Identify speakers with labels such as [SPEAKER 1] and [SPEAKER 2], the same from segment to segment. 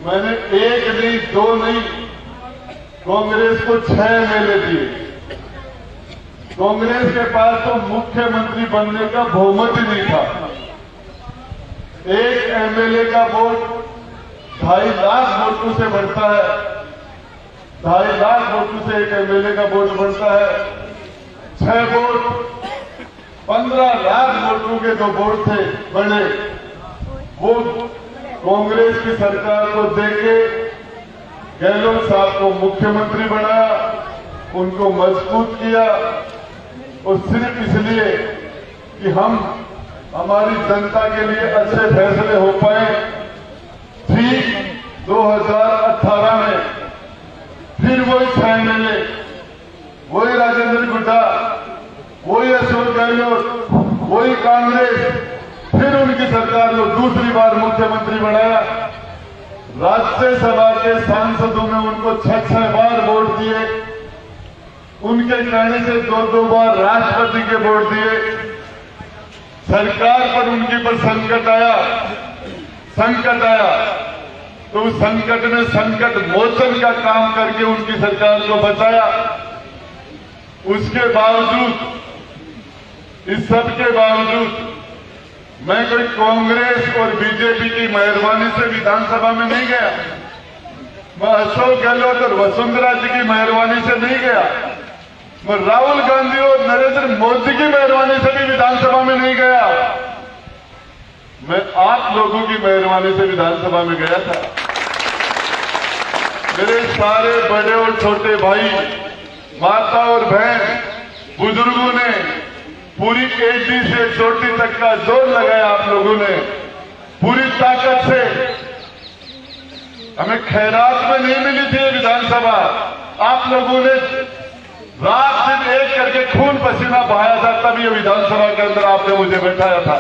[SPEAKER 1] मैंने एक नहीं, दो नहीं, कांग्रेस को 6 एमएलए दिए। कांग्रेस के पास तो मुख्यमंत्री बनने का बहुमत ही नहीं था। एक एमएलए का वोट 2.5 लाख वोटों से बढ़ता है। 2.5 लाख वोटों से एक एमएलए का वोट बढ़ता है। 6 वोट 15 लाख वोटों के जो वोट थे बड़े, वो कांग्रेस की सरकार को देके गहलोत साहब को मुख्यमंत्री बनाया, उनको मजबूत किया। और सिर्फ इसलिए कि हम हमारी जनता के लिए अच्छे फैसले हो पाए। ठीक 2018 में फिर वही 6 एमएलए, वही राजेंद्र गुड्डा, वही अशोक गहलोत, वही कांग्रेस, फिर उनकी सरकार को दूसरी बार मुख्यमंत्री बनाया। राज्यसभा के सांसदों में उनको 6 बार वोट दिए। उनके कहने से 2 बार राष्ट्रपति के वोट दिए। सरकार पर उनके पर संकट आया तो उस संकट में संकट मोचन का काम करके उनकी सरकार को बचाया। उसके बावजूद, इस सब के बावजूद मैं कोई कांग्रेस और बीजेपी की मेहरबानी से विधानसभा में नहीं गया। मैं अशोक गहलोत और वसुंधरा जी की मेहरबानी से नहीं गया। मैं राहुल गांधी और नरेंद्र मोदी की मेहरबानी से भी विधानसभा में नहीं गया। मैं आप लोगों की मेहरबानी से विधानसभा में गया था। मेरे सारे बड़े और छोटे भाई, माता और बहन, बुजुर्गों ने पूरी एडी से चोटी तक का जोर लगाया। आप लोगों ने पूरी ताकत से, हमें खैरात में नहीं मिली थी विधानसभा। आप लोगों ने रात दिन एक करके खून पसीना बहाया था, तब ये विधानसभा के अंदर आपने मुझे बैठाया था।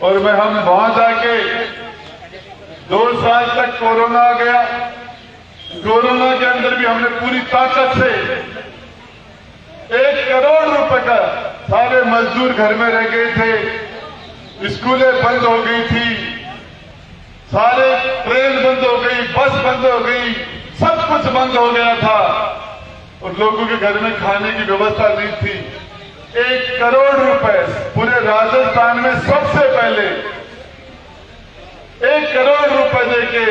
[SPEAKER 1] और हम वहां जाके 2 साल तक कोरोना आ गया। कोरोना के अंदर भी हमने पूरी ताकत से 1 करोड़ रुपए का, सारे मजदूर घर में रह गए थे, स्कूलें बंद हो गई थी, सारे ट्रेन बंद हो गई, बस बंद हो गई, सब कुछ बंद हो गया था और लोगों के घर में खाने की व्यवस्था नहीं थी। 1 करोड़ रुपए पूरे राजस्थान में सबसे पहले 1 करोड़ रुपए देके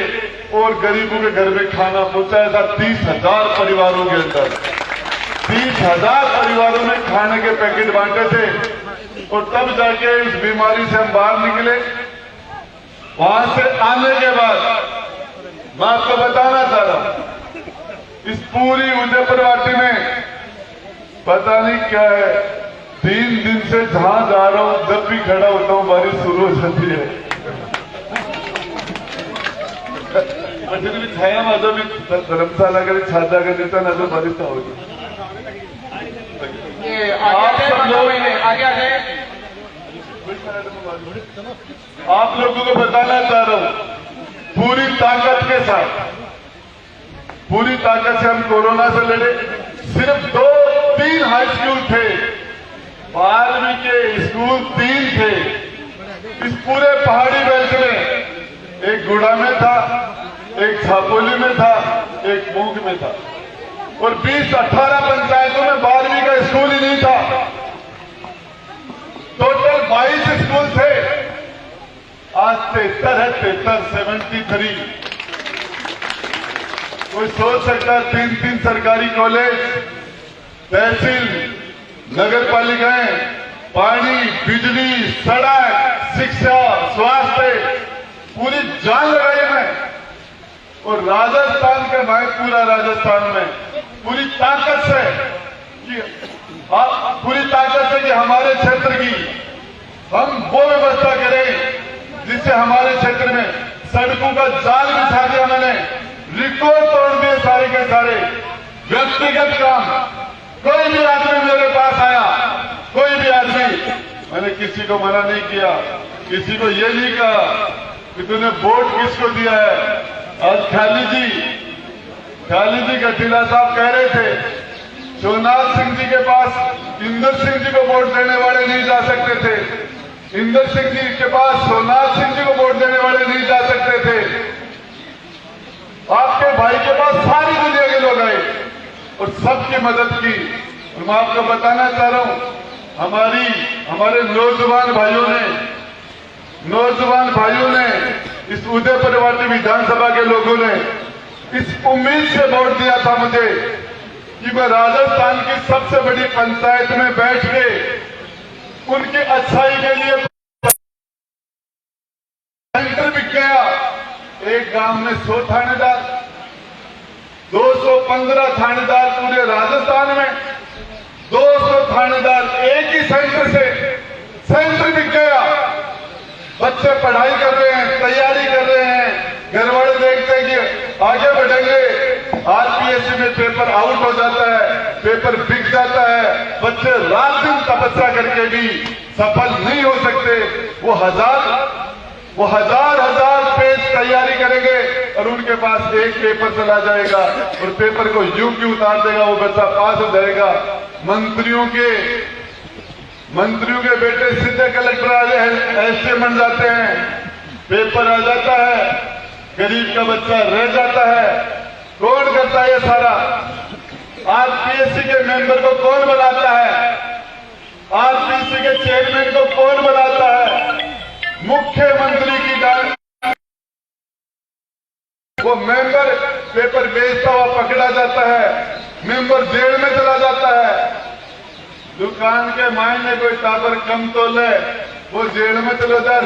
[SPEAKER 1] और गरीबों के घर में खाना पहुंचाया था। 30,000 परिवारों के अंदर 30,000 परिवारों में खाने के पैकेट बांटे थे। और तब जाके इस बीमारी से हम बाहर निकले। वहां से आने के बाद मैं आपको बताना चाह रहा हूं, इस पूरी उदयपुर वाटी में पता नहीं क्या है, 3 दिन से जहां जा रहा हूं, जब भी खड़ा होता हूं बारिश शुरू हो जाती है। भी छाया माझा भी धर्मशाला का छाता का देता ना तो बारिश होगी। आप लोगों को बताना चाह रहा हूं, पूरी ताकत के साथ, पूरी ताकत से हम कोरोना से लड़े। सिर्फ 2-3 हाई स्कूल थे, 12वीं के स्कूल 3 थे इस पूरे पहाड़ी बेल्ट में। एक गुड़ा में था, एक छापोली में था, एक मूंग में था। और 20-18 पंचायतों में 12वीं का स्कूल ही नहीं था। टोटल 22 स्कूल थे। आज 73 कोई सोच सकता है 3-3 सरकारी कॉलेज, तहसील, नगर पालिकाएं, पानी, बिजली, सड़क, शिक्षा, स्वास्थ्य, पूरी जान लगाई मैं। और राजस्थान के भाई, पूरा राजस्थान में पूरी ताकत से कि हमारे क्षेत्र की हम वो व्यवस्था करें जिससे हमारे क्षेत्र में सड़कों का जाल बिछा दिया। मैंने रिकॉर्ड तोड़ दिए सारे के सारे व्यक्तिगत काम। कोई भी आदमी मेरे पास आया, कोई भी आदमी, मैंने किसी को मना नहीं किया, किसी को ये नहीं कहा कि तूने वोट किसको दिया है। आज ख्याली जी गठीला साहब कह रहे थे शिवनाथ सिंह जी के पास इंदर सिंह जी को वोट देने वाले नहीं जा सकते थे, इंदर सिंह जी के पास शिवनाथ सिंह जी को वोट देने वाले नहीं जा सकते थे। सबकी मदद की। और मैं आपको बताना चाह रहा हूं, हमारे नौजवान भाइयों ने इस उदयपुरवाटी विधानसभा के लोगों ने इस उम्मीद से वोट दिया था मुझे कि मैं राजस्थान की सबसे बड़ी पंचायत में बैठ के उनकी अच्छाई के लिए सेंटर भी गया। एक गांव में 100 थानेदार, 215 थानेदार पूरे राजस्थान में, 200 थानेदार एक ही सेंटर भी गया। बच्चे पढ़ाई कर रहे हैं, तैयारी कर रहे हैं, घर वाले देखते हैं कि आगे बढ़ेंगे। आरपीएससी में पेपर आउट हो जाता है, पेपर बिक जाता है, बच्चे रात दिन तपस्या करके भी सफल नहीं हो सकते। वो हजार पेज तैयारी करेंगे और उनके पास एक पेपर चला जाएगा और पेपर को यूं क्यों उतार देगा, वो बच्चा पास हो जाएगा। मंत्रियों के बेटे सीधे कलेक्टर ऐसे बन जाते हैं, पेपर आ जाता है, गरीब का बच्चा रह जाता है। कौन करता है ये सारा? आरपीएससी के मेंबर को कौन बनाता है? आरपीएससी के चेयरमैन को कौन बनाता है? मुख्यमंत्री की डाल। वो मेंबर पेपर बेचता हुआ पकड़ा जाता है, मेंबर जेल में चला जाता है। दुकान के मायने कोई टाबर कम तोले, वो जेल में चला जाए।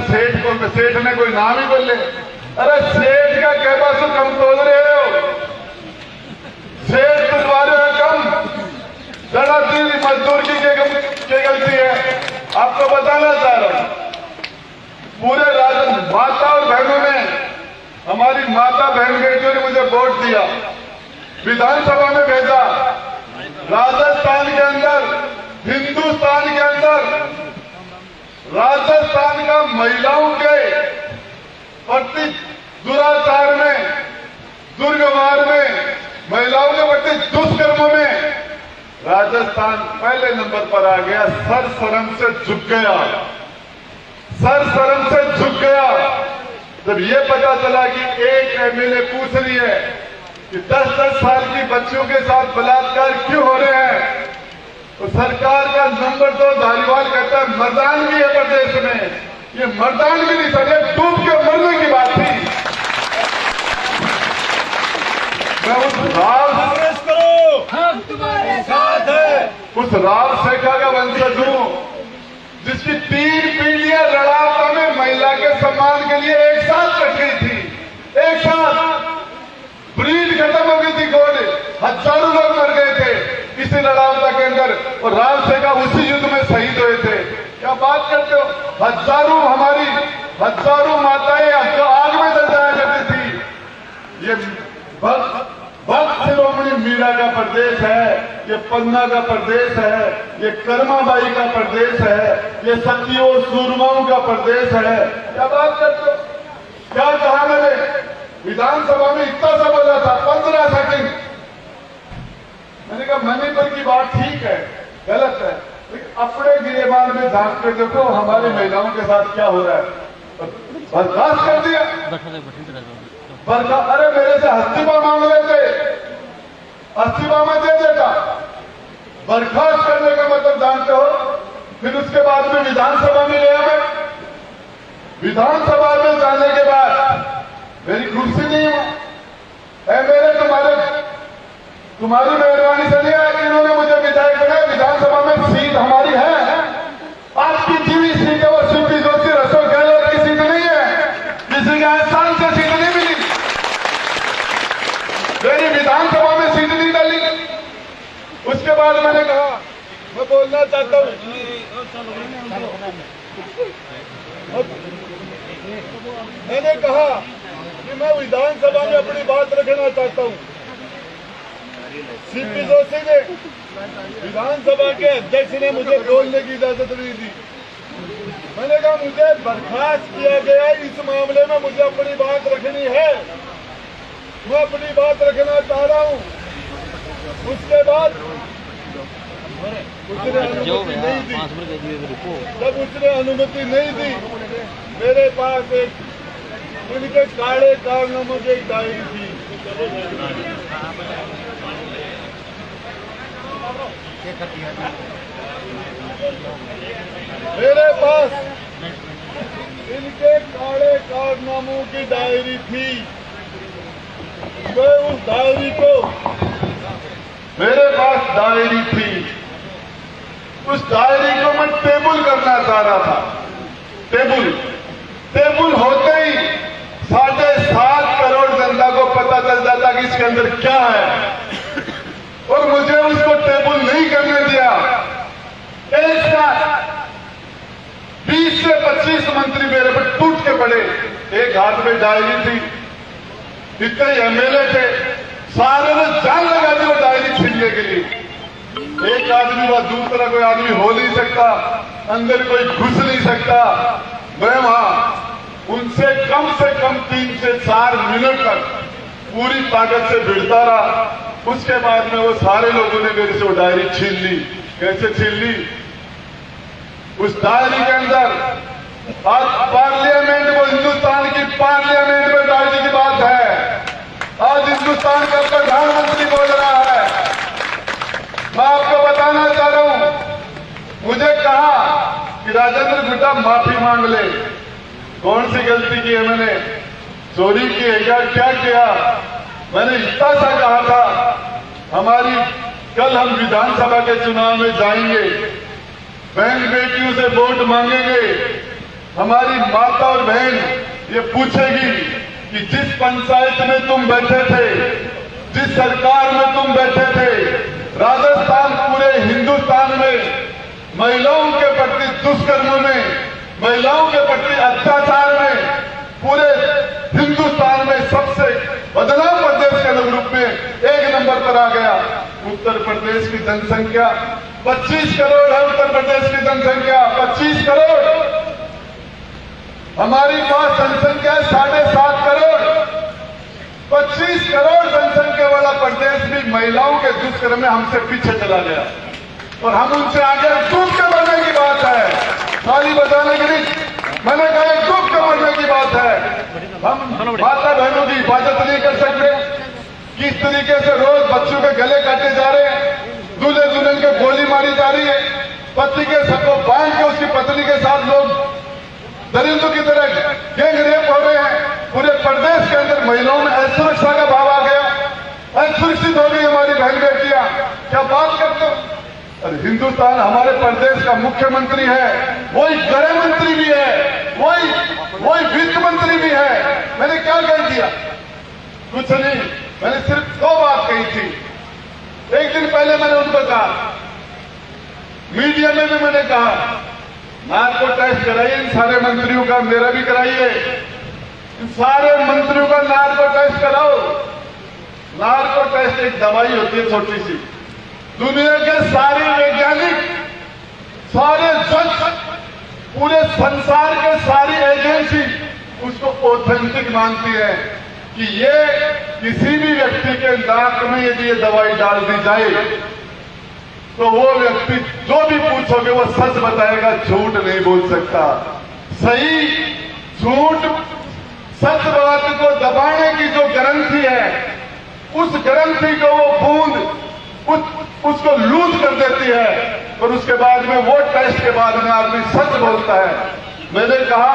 [SPEAKER 1] सेठ ने कोई नाम ही बोले, अरे सेठ का क्या पास कम तोल रहे हो? सेठ तुलवारे हो कम, जरा दिन मजदूर की गलती है। आपको बताना चाह रहा हूं, पूरे राजस्थान माता और बहनों ने, हमारी माता बहन बेटियों ने मुझे वोट दिया, विधानसभा में भेजा। राजस्थान के अंदर, हिंदुस्तान के अंदर, राजस्थान का महिलाओं के प्रति दुराचार में, दुर्व्यवहार में, महिलाओं के प्रति दुष्कर्म में राजस्थान पहले नंबर पर आ गया। सर शर्म से झुक गया। जब ये पता चला कि एक एमएलए पूछ रही है कि 10-10 साल की बच्चियों के साथ बलात्कार क्यों हो रहे हैं, तो सरकार का नंबर 2 धारीवाल कहता है मर्दानगी है प्रदेश में। ये मर्दानगी नहीं सर, ये डूब के मरने की बात थी। मैं उस राव शेखा का वंशज हूं जिसकी 3 पीढ़ियां लड़ावता में महिला के सम्मान के लिए एक साथ कट गई थी। एक साथ ब्रीड खत्म हो गई थी, घोड़े हजारों लोग मर गए थे इसी लड़ावता के अंदर, और राव शेखा उसी युद्ध में शहीद हुए थे। क्या बात करते हो? हजारों माताएं आग में जल जाया करती थी। ये भक्त शिरोमणि मीरा का प्रदेश है, ये पन्ना का प्रदेश है, ये कर्माबाई का प्रदेश है, ये सतियों सूरमाओं का प्रदेश है। क्या बात करते हो? क्या कहा मैंने? विधानसभा में इतना सा बोला था, 15 सेकंड। मैंने कहा मणिपुर की बात ठीक है, गलत है, लेकिन अपने गिरेबान में झांक के देखो हमारी महिलाओं के साथ क्या हो रहा है। बर्खास्त कर दिया। अरे मेरे से इस्तीफा मांग रहे थे, इस्तीफा में दे देता। बर्खास्त करने का मतलब जानते हो? फिर उसके बाद में विधानसभा में गया मैं। विधानसभा में जाने के बाद मेरी कुर्सी नहीं है। मेरे तुम्हारी मेहरबानी से नहीं है कि इन्होंने मुझे विधायक बनाया। विधानसभा में सीट हमारी है, आपकी जीवी सीट है, वो सीपी जोशी अशोक गहलोत की सीट नहीं है, किसी का एहसान से सीट नहीं मिली। मेरी विधानसभा में सीट नहीं डाली। उसके बाद मैंने कहा, मैं बोलना चाहता हूं, मैंने कहा कि मैं विधानसभा में अपनी बात रखना चाहता हूं। सीपी जोशी ने, विधानसभा के अध्यक्ष ने मुझे बोलने की इजाजत नहीं दी। मैंने कहा मुझे बर्खास्त किया गया, इस मामले में मुझे अपनी बात रखनी है, मैं अपनी बात रखना चाह रहा हूं। उसके बाद उसने अनुमति नहीं दी। जब उसने अनुमति नहीं दी, मेरे पास एक उनके काले कारनामों की डायरी थी। मेरे पास इनके काले कारनामों की डायरी थी। मैं उस डायरी को, मेरे पास डायरी थी, उस डायरी को मैं टेबल करना चाह रहा था। टेबल होते ही 7.5 करोड़ जनता को पता चल जाता कि इसके अंदर क्या है, और मुझे उसको टेबल नहीं करने दिया। एक साथ 20 से 25 मंत्री मेरे पर टूट के पड़े। एक हाथ में डायरी थी, इतने एमएलए थे, सारे ने जान लगा दी वो डायरी छीनने के लिए। एक आदमी व दूसरा कोई आदमी हो नहीं सकता, अंदर कोई घुस नहीं सकता। मैं वहां उनसे कम से कम 3 से 4 मिनट तक पूरी ताकत से भिड़ता रहा। उसके बाद में वो सारे लोगों ने मेरे से वो डायरी छीन ली। कैसे छीन ली? उस डायरी के अंदर आज पार्लियामेंट, वो हिंदुस्तान की पार्लियामेंट में डायरी की बात है। आज हिंदुस्तान का प्रधानमंत्री बोल रहा है। मैं आपको बताना चाह रहा हूं, मुझे कहा कि राजेंद्र गुड्डा माफी मांग ले। कौन सी गलती की है मैंने? चोरी की है क्या किया? मैंने इतना सा कहा था, हमारी कल हम विधानसभा के चुनाव में जाएंगे, बहन बेटियों से वोट मांगेंगे। हमारी माता और बहन ये पूछेगी कि जिस पंचायत में तुम बैठे थे, जिस सरकार में तुम बैठे थे, राजस्थान पूरे हिंदुस्तान में महिलाओं के प्रति दुष्कर्मों में, महिलाओं के प्रति अत्याचार में पूरे हिंदुस्तान में सबसे बदनाम प्रदेश के रूप में 1 नंबर पर आ गया। उत्तर प्रदेश की जनसंख्या 25 करोड़ है। उत्तर प्रदेश की जनसंख्या 25 करोड़। हमारी पास जनसंख्या है 7.5 करोड़। 25 करोड़ जनसंख्या वाला प्रदेश भी महिलाओं के दुष्कर्म में हमसे पीछे चला गया, और हम उनसे आगे डूब के मरने की बात है। ताली बजाने के लिए मैंने कहा डूब के मरने की बात है। हम माता बहनों की हिफाजत नहीं कर सकते। किस तरीके से रोज बच्चों के गले काटे जा रहे हैं, दूल्हे दुल्हन के गोली मारी जा रही है, पति के सबको बांध के उसकी पत्नी के साथ लोग दरिंदों की तरह गैंग रेप हो रहे हैं। पूरे प्रदेश के अंदर महिलाओं में असुरक्षा का भाव आ गया, असुरक्षित हो गई हमारी बहन बेटियां। क्या बात करते हो? और हिंदुस्तान हमारे प्रदेश का मुख्यमंत्री है, वही गृह मंत्री भी है, वही वित्त मंत्री भी है। मैंने क्या कह दिया? कुछ नहीं, मैंने सिर्फ 2 बात कही थी। एक दिन पहले मैंने उनको कहा, मीडिया में भी मैंने कहा, नार्को टेस्ट कराइए इन सारे मंत्रियों का, मेरा भी कराइए, इन सारे मंत्रियों का नार्को टेस्ट कराओ। नार्को टेस्ट एक दवाई होती है छोटी सी, दुनिया के सारे वैज्ञानिक, सारे जज, पूरे संसार के सारी एजेंसी उसको ऑथेंटिक मानती है कि ये किसी भी व्यक्ति के नाक में यदि ये दवाई डाल दी जाए तो वो व्यक्ति जो भी पूछोगे वो सच बताएगा, झूठ नहीं बोल सकता। सही झूठ, सच बात को दबाने की जो ग्रंथि है, उस ग्रंथि को वो बूंद उसको लूज कर देती है, और उसके बाद में वो टेस्ट के बाद में आदमी सच बोलता है। मैंने कहा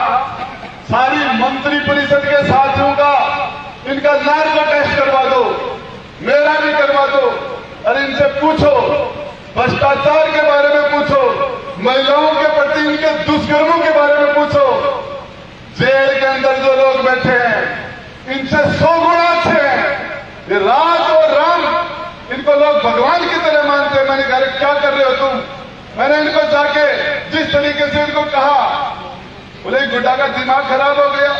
[SPEAKER 1] सारी मंत्री परिषद के साथियों का इनका नार्को टेस्ट करवा दो, मेरा भी करवा दो, और इनसे पूछो, भ्रष्टाचार के बारे में पूछो, महिलाओं के प्रति इनके दुष्कर्मों के बारे में पूछो। जेल के अंदर जो लोग बैठे हैं इनसे 100 गुना अच्छे हैं। ये रात और राम इनको लोग भगवान की तरह मानते हैं। मैंने कहा क्या कर रहे हो तुम? मैंने इनको जाके जिस तरीके से इनको कहा, बोले गुड्डा का दिमाग खराब हो गया,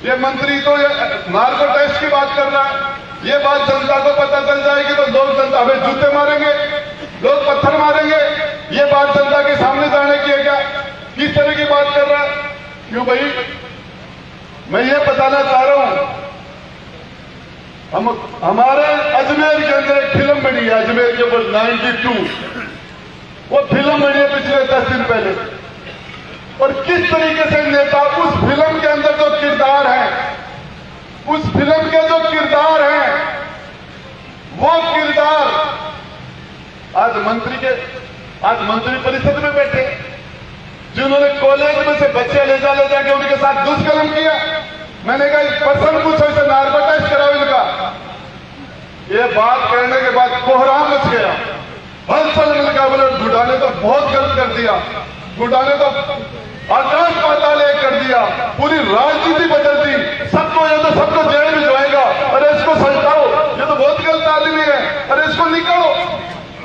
[SPEAKER 1] ये मंत्री तो ये नार्को टेस्ट की बात कर रहा है, ये बात जनता को पता चल जाएगी तो लोग जनता हमें जूते मारेंगे, लोग पत्थर मारेंगे। ये बात जनता के सामने जाने की है क्या? किस तरह की बात कर रहा है? क्यों भाई, मैं ये बताना चाह रहा हूं, हमारे अजमेर के अंदर एक फिल्म बनी है, अजमेर के ऊपर 92, वो फिल्म बनी है पिछले 10 दिन पहले। और किस तरीके से नेता उस फिल्म के अंदर जो किरदार है, उस फिल्म के जो किरदार हैं, वो किरदार आज आज मंत्री परिषद में बैठे, जिन्होंने कॉलेज में से बच्चे ले जाके उनके साथ दुष्कर्म किया। मैंने कहा पर्सन पूछो, इसे नार्कोटाइज कराओ इनका। ये बात कहने के बाद कोहराम मच गया। हलचल मिल गया, बोले गुड्डा ने तो बहुत गलत कर दिया, गुड्डा ने तो आकाश पाताल एक कर दिया, पूरी राजनीति बदल दी, सबको ये तो सबको जेल में जाएगा, अरे इसको सल्टाओ, ये तो बहुत गलत आदमी है, अरे इसको निकालो,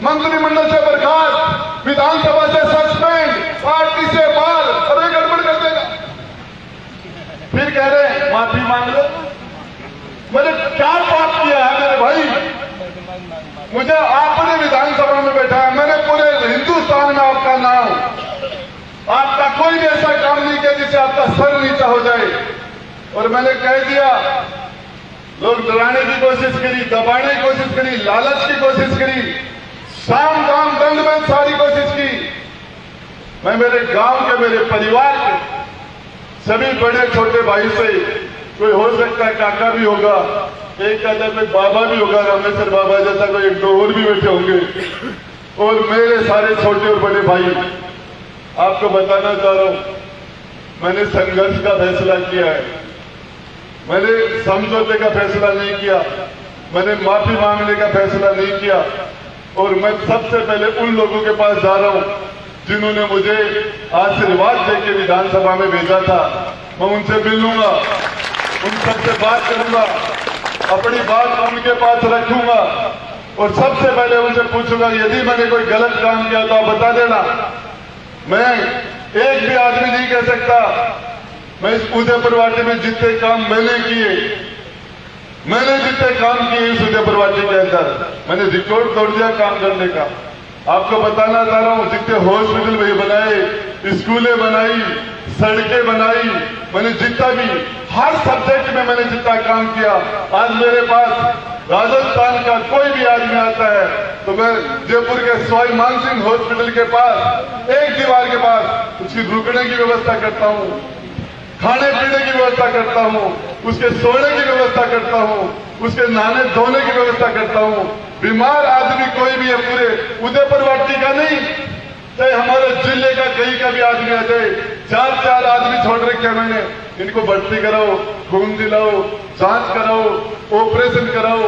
[SPEAKER 1] मंत्रिमंडल से बर्खास्त, विधानसभा से सस्पेंड, पार्टी से बाहर, अरे गड़बड़ कर देगा। फिर कह रहे हैं माफी मांग लो। मैंने क्या पाप किया है मेरे भाई? मुझे आपने विधानसभा में बैठाया, मैंने पूरे हिंदुस्तान में आपका नाम, आपका कोई भी ऐसा काम नहीं किया जिससे आपका सर नीचा हो जाए। और मैंने कह दिया, लोग डराने की कोशिश करी, दबाने की कोशिश करी, लालच की कोशिश करी, शाम दाम दंड में सारी कोशिश की। मैं मेरे गांव के, मेरे परिवार के सभी बड़े छोटे भाई से, कोई हो सकता है काका भी होगा, एक कहता है बाबा भी होगा, रामेश्वर बाबा जैसा, कोई एक दो और भी बैठे होंगे, और मेरे सारे छोटे और बड़े भाई, आपको बताना चाह रहा हूं, मैंने संघर्ष का फैसला किया है, मैंने समझौते का फैसला नहीं किया, मैंने माफी मांगने का फैसला नहीं किया। और मैं सबसे पहले उन लोगों के पास जा रहा हूं जिन्होंने मुझे आशीर्वाद देके विधानसभा में भेजा था। मैं उनसे मिलूंगा, उन सबसे बात करूंगा, अपनी बात उनके पास रखूंगा, और सबसे पहले उनसे पूछूंगा यदि मैंने कोई गलत काम किया तो आप बता देना। मैं एक भी आदमी नहीं कह सकता, मैं इस उदयपुर वाटी में जितने काम मैंने किए, मैंने जितने काम किए इस उदयपुर वाटी के अंदर, मैंने रिकॉर्ड तोड़ दिया काम करने का। आपको बताना चाह रहा हूं, जितने हॉस्पिटल भी बनाए, स्कूलें बनाई, सड़कें बनाई, मैंने जितना भी हर सब्जेक्ट में मैंने जितना काम किया। आज मेरे पास राजस्थान का कोई भी आदमी आता है तो मैं जयपुर के सवाई मानसिंह हॉस्पिटल के पास, एक दीवार के पास उसकी रुकने की व्यवस्था करता हूं, खाने पीने की व्यवस्था करता हूं, उसके सोने की व्यवस्था करता हूं, उसके नहाने धोने की व्यवस्था करता हूं। बीमार आदमी कोई भी है, पूरे उदयपुर वाटी का नहीं, चाहे हमारे जिले का कहीं का भी आदमी आ जाए, 4 आदमी छोड़ रखे मैंने, इनको भर्ती कराओ, खून दिलाओ, जांच कराओ, ऑपरेशन कराओ,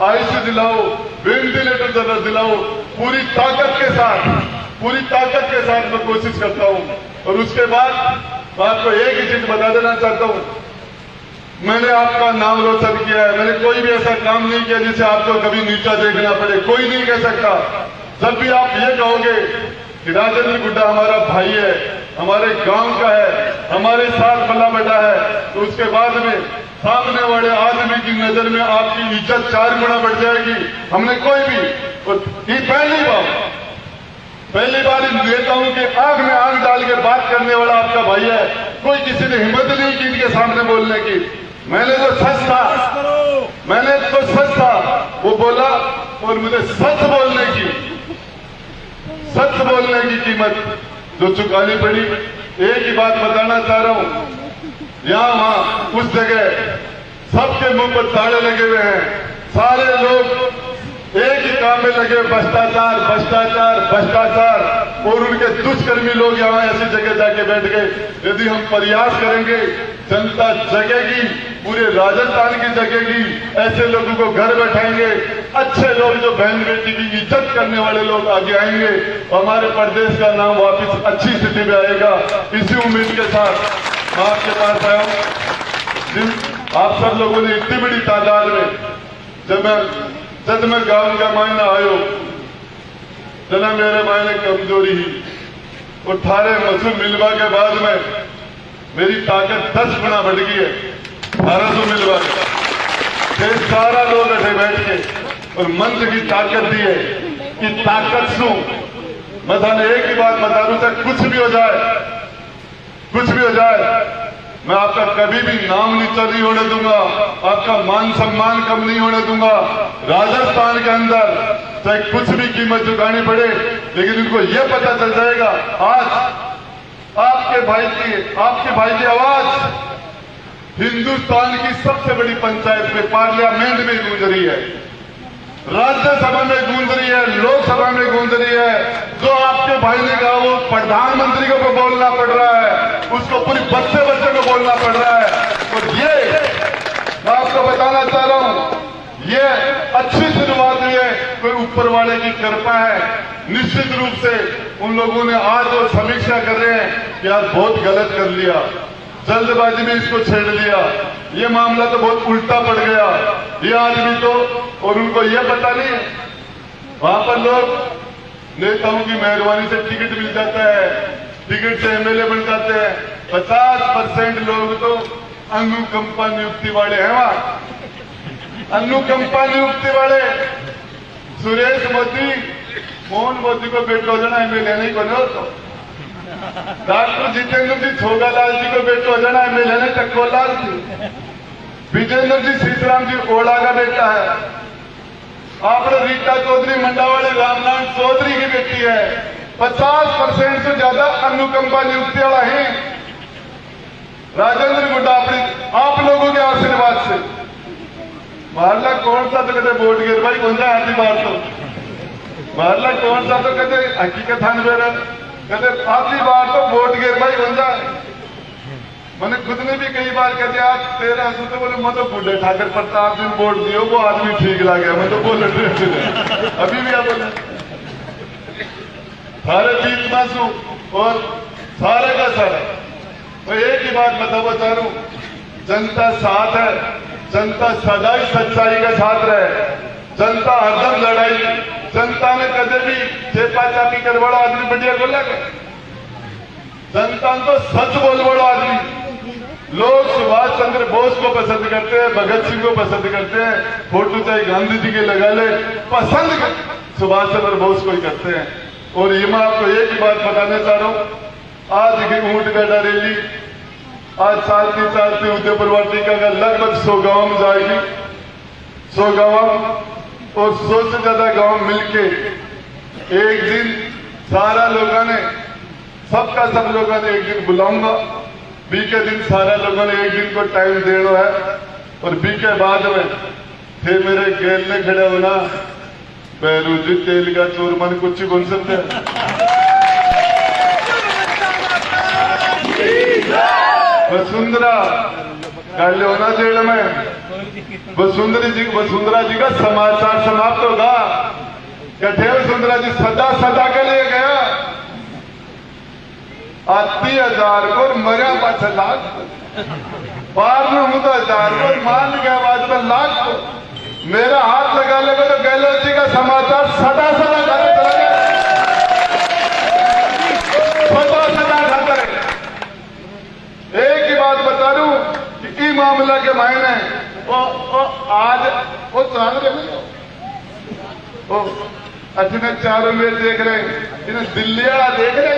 [SPEAKER 1] आईसीयू दिलाओ, वेंटिलेटर दिलाओ, पूरी ताकत के साथ मैं कोशिश करता हूं। और उसके बाद मैं आपको एक ही चीज बता देना चाहता हूं, मैंने आपका नाम रोशन किया है, मैंने कोई भी ऐसा काम नहीं किया जिसे आपको कभी नीचा देखना पड़े, कोई नहीं कह सकता। जब भी आप ये कहोगे कि राजेंद्र गुड्डा हमारा भाई है, हमारे गांव का है, हमारे साथ पला बैठा है, तो उसके बाद में सामने वाले आदमी की नजर में आपकी इज्जत 4 गुना बढ़ जाएगी। हमने कोई भी, ये पहली बार इन नेताओं के आंख में आंख डाल के बात करने वाला आपका भाई है। कोई किसी ने हिम्मत नहीं की इनके सामने बोलने की। मैंने तो सच था वो बोला, और मुझे सच बोलने की कीमत जो चुकानी पड़ी। एक ही बात बताना चाह रहा हूं, यहां वहां उस जगह सबके मुंह पर ताड़े लगे हुए हैं, सारे लोग एक ही काम में लगे, भ्रष्टाचार, और उनके दुष्कर्मी लोग यहां ऐसी जगह जाके बैठ गए। यदि हम प्रयास करेंगे, जनता जगेगी, पूरे राजस्थान की जगेगी, ऐसे लोगों को घर बैठाएंगे, अच्छे लोग जो बहन बेटी की इज्जत करने वाले लोग आगे आएंगे, हमारे प्रदेश का नाम वापिस अच्छी स्थिति में आएगा। इसी उम्मीद के साथ मैं आपके पास आया हूं। आप सब लोगों ने इतनी बड़ी तादाद में, जब मैं गांव का मायना आयो, जना मेरे मायने कमजोरी ही, और थारे मसूल मिलवा के बाद में मेरी ताकत 10 गुना बढ़ गई है। 1800 मिलवा के सारा लोग अठे बैठ के और मंत्र की ताकत दी है कि ताकत सू मैं थाने एक ही बात बता दूं, चाहे कुछ भी हो जाए, मैं आपका कभी भी नाम नीचा नहीं होने दूंगा, आपका मान सम्मान कम नहीं होने दूंगा। राजस्थान के अंदर चाहे कुछ भी कीमत चुकानी पड़े, लेकिन इनको यह पता चल जाएगा आज आपके भाई की आवाज हिंदुस्तान की सबसे बड़ी पंचायत में, पार्लियामेंट में गूंज रही है। राज्यसभा में गूंज रही है, लोकसभा में गूंज रही है। जो आपके भाई ने कहा वो प्रधानमंत्री को बोलना पड़ रहा है, उसको पूरी बच्चे को बोलना पड़ रहा है। और ये मैं आपको बताना चाह रहा हूं, ये अच्छी शुरुआत हुई है, कोई ऊपर वाले की कृपा है। निश्चित रूप से उन लोगों ने आज वो समीक्षा कर रहे हैं कि यार बहुत गलत कर लिया, जल्दबाजी में इसको छेड़ लिया, ये मामला तो बहुत उल्टा पड़ गया, ये आदमी तो, और उनको ये पता नहीं है वहां पर लोग नेताओं की मेहरबानी से टिकट मिल जाता है, टिकट से एमएलए बन जाते हैं। 50% लोग तो अनुकंपा नियुक्ति वाले हैं वहां, अनुकंपा नियुक्ति वाले। सुरेश मोदी, मोहन मोदी को बेटो जना एमएलए नहीं बने तो डॉक्टर जितेंद्र जी छोगालाल जी को बेटो जना एमएलए नहीं चक्कोलाल जी, विजेंद्र जी सीताराम जी ओला का बेटा है, आपने रीटा चौधरी मंडावाली रामनाथ चौधरी की बेटी है। 50% से ज्यादा अनुकंपा नियुक्ति वाला है राजेंद्र गुड्डा, अपनी आप लोगों के आशीर्वाद से। मारला कौन सा तो कहते वोट गिर भाई कौन सा आधी बार तो मारला कौन सा तो कहते हकीकत थान बेर कहते आधी बार तो वोट गिर भाई कौन सा। मैंने खुद ने भी कई बार कहते आप 13 तो बोले मैं तो बूढ़े ठाकर प्रताप दिन वोट दियो वो आदमी ठीक लगा, मैं तो बोले अभी भी आप बोले सारे बीच मासू और सारे का सारा। मैं एक ही बात बताना चाह रहा हूं, जनता साथ है, जनता सदा ही सच्चाई का साथ रहे, जनता हरदम लड़ाई, जनता ने कदे भी चेपा चापी कर बड़ा आदमी बढ़िया बोला कर, जनता तो सच बोल बड़ो आदमी। लोग सुभाष चंद्र बोस को पसंद करते हैं, भगत सिंह को पसंद करते हैं, फोटो चाहे गांधी जी के लगा ले, पसंद सुभाष चंद्र बोस को ही करते हैं। और ये मैं आपको एक ही बात बताने चाह रहा हूं, आज की ऊंट गड्ढा रैली आज चलती उदयपुर वाटिका का लगभग 100 गांव में जाएगी। 100 गांव और 100 से ज्यादा गांव मिलके एक दिन सारा लोगों ने सबका सब लोगों ने एक दिन बुलाऊंगा, बी के दिन सारा लोगों ने एक दिन को टाइम देना है। और बी के बाद में थे मेरे गेल ने खड़े होना बैरूजी तेल का चोर मन कुछ बोल सकते वसुंधरा कल होना जेल में वसुंधरा जी का समाचार समाप्त होगा। कठे वसुंधरा जी सदा सदा के लिए गया 80,000 को मरिया 5 लाख बार में हूं तो 1000 को मान गया बाद में लाख को मेरा हाथ लगा लेगा तो गहलोत जी का समाचार सदा सदा खाते चला गया, सदा सदा खाता रहेगा। एक ही बात बता दूं कि ई मामला के मायने आज वो चाल रहे वो अच्छे चारों में देख रहे, इन्हें दिल्ली वाला देख रहे,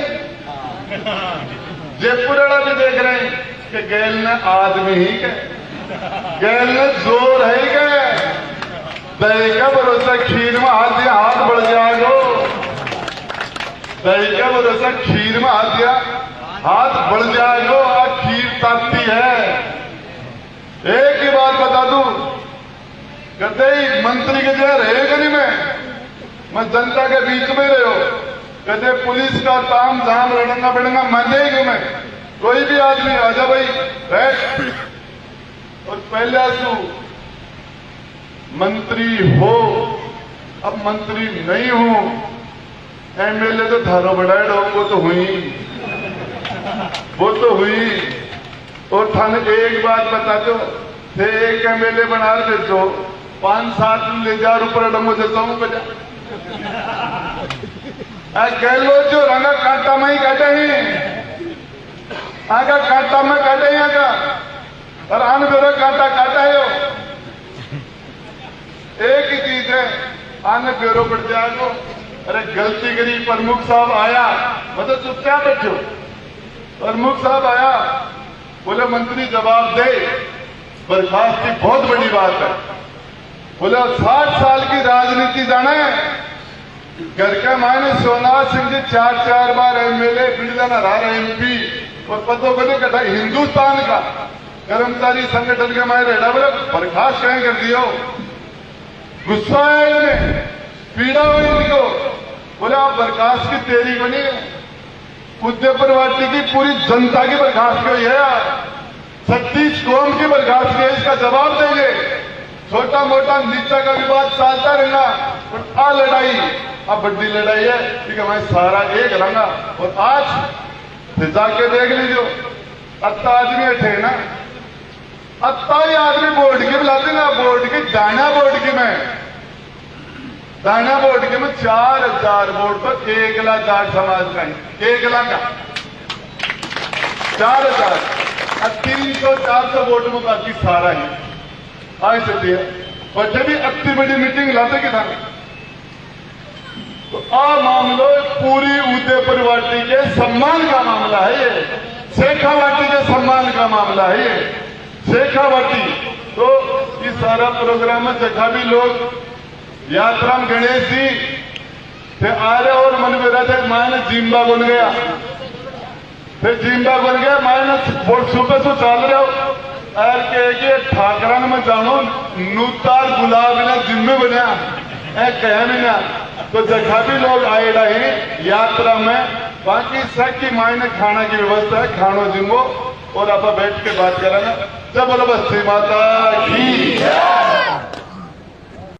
[SPEAKER 1] जयपुर वाला भी देख रहे हैं कि गैल ने आदमी ही के गैल ने जोर है के दही का भरोसा खीर में हाथ दिया हाथ बढ़ जाएगा, दही का भरोसा खीर में हाथ दिया हाथ बढ़ जाएगा। और खीर ताकती है। एक ही बात बता दूं, कहते ही मंत्री के जगह रहेगा नहीं, मैं जनता के बीच में रहे हो, कहते पुलिस का काम धाम लड़ना पड़ेगा मैं नहीं मैं कोई भी आदमी आजा भाई बैठ। और पहले आंसू मंत्री हो, अब मंत्री नहीं हूं, एमएलए तो धारो बढ़ाए रहो वो तो हुई। और थाने एक बात बता दो, थे एक एमएलए बना दे दो 5-7 ले जा रुपये डमो देता हूं बजा गहलोत जो रंगा कांटा में ही काटे ही आगा कांटा में काटे ही आगा और आन बेरो कांटा काटा है। एक ही चीज है आने बेरो पड़ जाएगा। अरे गलती करी, प्रमुख साहब आया मतलब चुपचाप बैठो, प्रमुख साहब आया बोले मंत्री जवाब दे, बर्खास्त की बहुत बड़ी बात है। बोले 60 साल की राजनीति जाना है, घर के मायने सोमनाथ सिंह जी 4 बार एमएलए बिरला रहा एमपी और पदों को नहीं कटा, हिंदुस्तान का कर्मचारी संगठन के मायने बोले बर्खास्त कहीं कर दियो। गुस्सा आया इन्हें, पीड़ा हुई इनको। बोले आप बर्खास्त की तेरी बनी है, उदयपुर वाटी की पूरी जनता की बर्खास्त हुई है यार, 36 कौम की बर्खास्त है, इसका जवाब देंगे। छोटा मोटा नीचा का विवाद चलता रहना, पर आ लड़ाई अब बड़ी लड़ाई है, ठीक है, मैं सारा एक रंगा। और आज जाके देख लीजिए, अत्ता आदमी बैठे ना, अत्ता ही आदमी बोर्ड की बुलाते ना, बोर्ड की दाना बोर्ड की में दाना बोर्ड के में 4000 वोट पर 1 लाख जाट समाज का ही 1 लाख का 4000 और 300-400 वोट में बाकी सारा ही आज सकती है। और जब भी इतनी बड़ी मीटिंग लाते कि था, तो आ मामलो पूरी उदयपुर वाटी के सम्मान का मामला है, ये शेखावाटी के सम्मान का मामला है, ये शेखावाटी। तो इस सारा प्रोग्राम में जगह भी लोग यात्रा में गणेश जी थे आ रहे और मन में रहे थे, मैंने जिम्बा बन गया, फिर जिम्बा बन गया, मैंने सुबह से चल रहे हो और के ठाकरान में जानो नूतार गुलाब ना जिम्मे बनया कह नहीं ना। तो जगह भी लोग आए रहे यात्रा में, बाकी सब की मायने खाना की व्यवस्था है, खानो जिम्बो और आप बैठ के बात करेंगे। जब बोलो बस्ती माता की